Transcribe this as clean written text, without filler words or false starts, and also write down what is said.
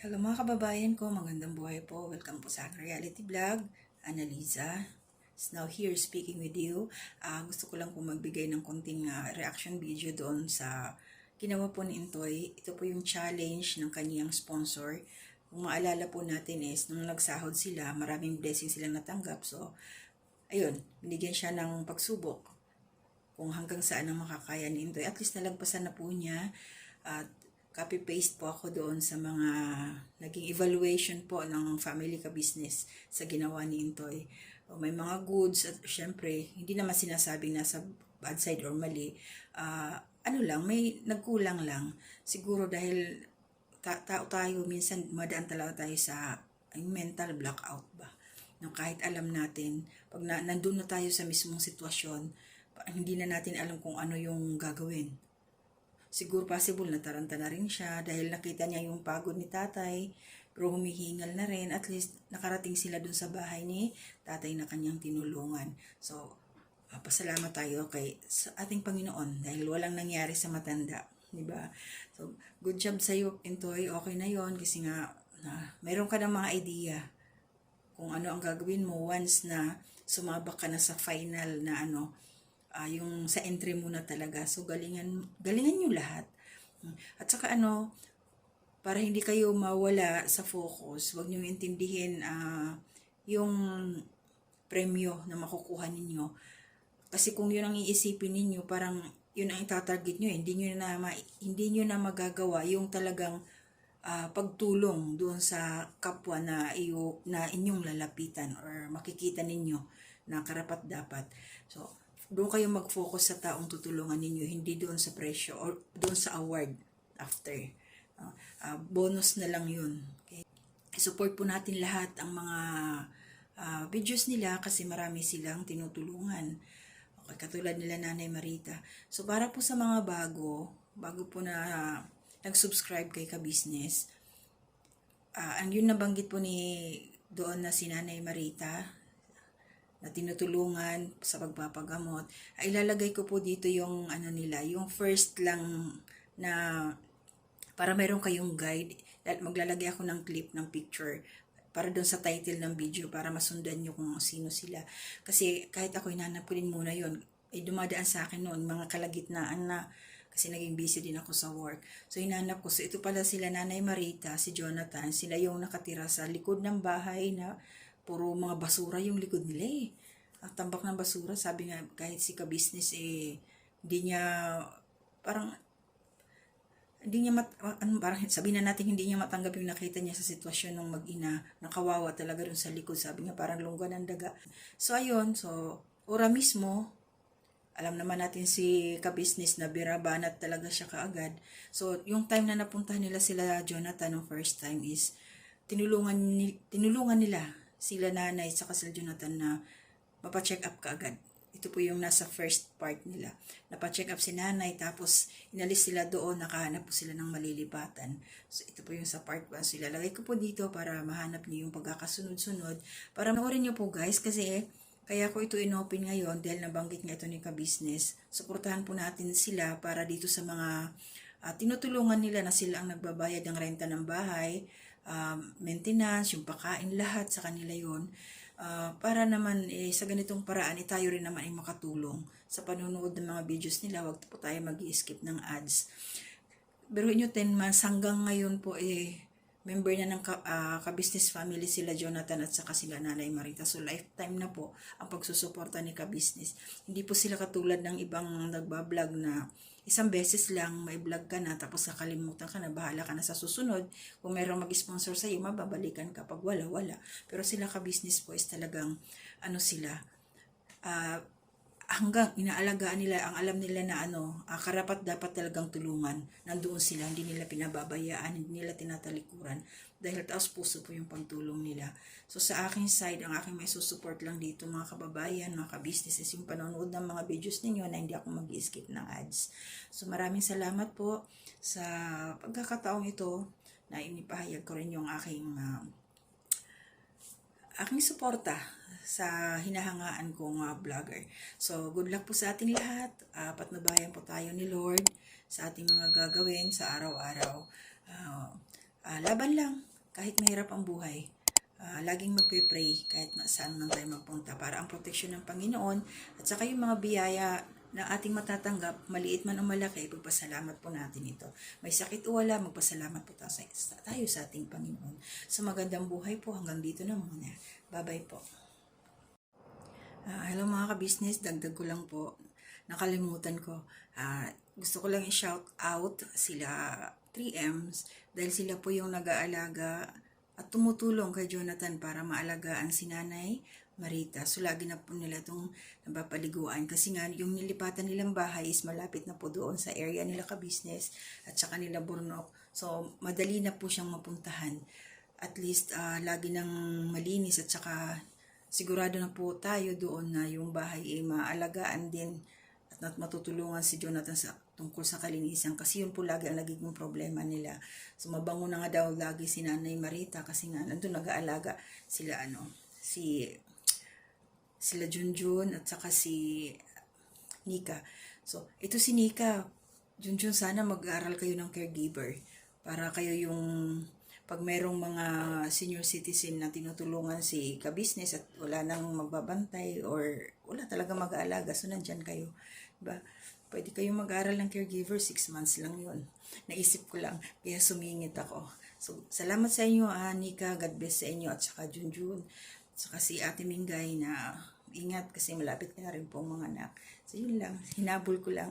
Hello mga kababayan ko, magandang buhay po. Welcome po sa aking reality vlog. Annaliza is now here speaking with you. Gusto ko lang po magbigay ng konting reaction video doon sa ginawa po ni Intoy. Ito po yung challenge ng kaniyang sponsor. Kung maalala po natin is, nung nagsahod sila, maraming blessings silang natanggap. So, ayun, binigyan siya ng pagsubok kung hanggang saan ang makakaya ni Intoy. At least nalagpasan na po niya at copy-paste po ako doon sa mga naging evaluation po ng family ka business sa ginawa ni Intoy. May mga goods at syempre, hindi naman sinasabing nasa bad side or mali. Ano lang, may nagkulang lang. Siguro dahil tao tayo, minsan madaan talaga tayo sa mental blackout ba. No, kahit alam natin, pag nandun na tayo sa mismong sitwasyon, hindi na natin alam kung ano yung gagawin. Siguro possible nataranta na rin siya dahil nakita niya yung pagod ni tatay, pero humihingal na rin. At least nakarating sila dun sa bahay ni tatay na kanyang tinulungan. So, pasalamat tayo sa ating Panginoon dahil walang nangyari sa matanda. Diba? So, good job sa'yo, Intoy. Okay na yon kasi nga, mayroon ka ng mga idea kung ano ang gagawin mo once na sumabak ka na sa final na yung sa entry mo na talaga. So, galingan nyo lahat. At saka para hindi kayo mawala sa focus, huwag nyo intindihin yung premyo na makukuha ninyo. Kasi kung yun ang iisipin ninyo, parang yun ang itatarget nyo. Hindi nyo na magagawa yung talagang pagtulong doon sa kapwa na inyong lalapitan or makikita ninyo na karapat dapat. So, doon kayo mag-focus sa taong tutulungan ninyo, hindi doon sa presyo or doon sa award after. Bonus na lang yun. Okay? Support po natin lahat ang mga videos nila kasi marami silang tinutulungan. Okay, katulad nila Nanay Marita. So para po sa mga bago po na nag-subscribe kay Ka-Business, ang yun nabanggit po doon na si Nanay Marita, na tinutulungan sa pagpapagamot, ay ilalagay ko po dito yung yung first lang na para meron kayong guide. Maglalagay ako ng clip ng picture para doon sa title ng video para masundan nyo kung sino sila. Kasi kahit ako hinanap ko din muna yon, ay dumadaan sa akin noon mga kalagitnaan na kasi naging busy din ako sa work. So hinanap ko, so ito pala sila Nanay Marita, si Jonathan, sila yung nakatira sa likod ng bahay na puro mga basura yung likod nila Ang tambak ng basura, sabi nga kahit si Ka-Business hindi niya parang sabihin na natin hindi niya matanggap yung nakita niya sa sitwasyon ng mag-ina, nakawawa talaga dun sa likod, sabi niya parang lungga ng daga. So ayun, ora mismo, alam naman natin si Ka-Business na birabanat talaga siya kaagad. So yung time na napunta nila sila Jonathan ng first time is tinulungan nila sila nanay sa sila Jonathan na mapacheck up kaagad. Ito po yung nasa first part nila. Napacheck up si nanay, tapos inalis sila doon, nakahanap po sila ng malilipatan. So ito po yung sa part 1. So ilalagay ko po dito para mahanap niyo yung pagkakasunod-sunod. Para panoorin niyo po guys, kasi kaya ko ito inopen ngayon dahil nabanggit nga ito ni Ka-Business. Suportahan po natin sila para dito sa mga tinutulungan nila na sila ang nagbabayad ng renta ng bahay, maintenance, yung pakain, lahat sa kanila yon. Para naman sa ganitong paraan tayo rin naman ay makatulong sa panonood ng mga videos nila. Huwag po tayo mag-i-skip ng ads. Pero inyo 10 months hanggang ngayon po member na ng Ka-Business family sila Jonathan at saka sila Nanay Marita. So lifetime na po ang pagsusuporta ni Ka-Business. Hindi po sila katulad ng ibang nagbablog na isang beses lang may vlog ka na tapos nakalimutan ka na, bahala ka na sa susunod. Kung mayroong mag-sponsor sa iyo, mababalikan ka. Pag wala. Pero sila Ka-Business po is talagang sila hanggang inaalagaan nila, ang alam nila na karapat dapat talagang tulungan. Nandoon sila, hindi nila pinababayaan, hindi nila tinatalikuran. Dahil taos puso po yung pagtulong nila. So sa aking side, ang aking may susupport lang dito mga kababayan, mga ka-businesses, yung panonood ng mga videos ninyo na hindi ako mag-skip ng ads. So maraming salamat po sa pagkakataong ito na inipahayag ko rin yung aking suporta sa hinahangaan kong vlogger. So, good luck po sa ating lahat. Patnubayan po tayo ni Lord sa ating mga gagawin sa araw-araw. Laban lang. kahit mahirap ang buhay, laging magpe-pray kahit saan man tayo magpunta para ang proteksyon ng Panginoon at saka yung mga biyaya na ating matatanggap, maliit man o malaki, pagpasalamat po natin ito. May sakit o wala, magpasalamat po tayo sa ating Panginoon. So magandang buhay po, hanggang dito na muna. Bye-bye po. Hello mga ka-business, dagdag ko lang po, nakalimutan ko. Gusto ko lang i-shout out sila 3Ms dahil sila po yung nag-aalaga at tumutulong kay Jonathan para maalagaan si Nanay Marita. So lagi na po nila itong napapaliguan kasi nga yung nilipatan nilang bahay is malapit na po doon sa area nila ka-business at saka nila Burnok. So madali na po siyang mapuntahan. At least lagi nang malinis at saka sigurado na po tayo doon na yung bahay ay maalagaan din at matutulungan si Jonathan tungkol sa kalinisan kasi yun po lagi ang nagiging problema nila. So mabango na nga daw lagi si Nanay Marita kasi nga nandun nag-aalaga sila Junjun at saka si Nika. So ito si Nika, Junjun, sana mag-aral kayo ng caregiver para kayo yung pag merong mga senior citizen na tinutulungan si ka-business at wala nang magbabantay or wala talaga mag-aalaga, so nandyan kayo. Diba? Pwede kayong mag-aral ng caregiver, 6 months lang yun. Naisip ko lang, kaya sumingit ako. So, salamat sa inyo, Nika, God bless sa inyo, at saka Junjun, at saka si Ate Mingay na ingat kasi malapit na rin po mga anak. So, yun lang, hinabol ko lang.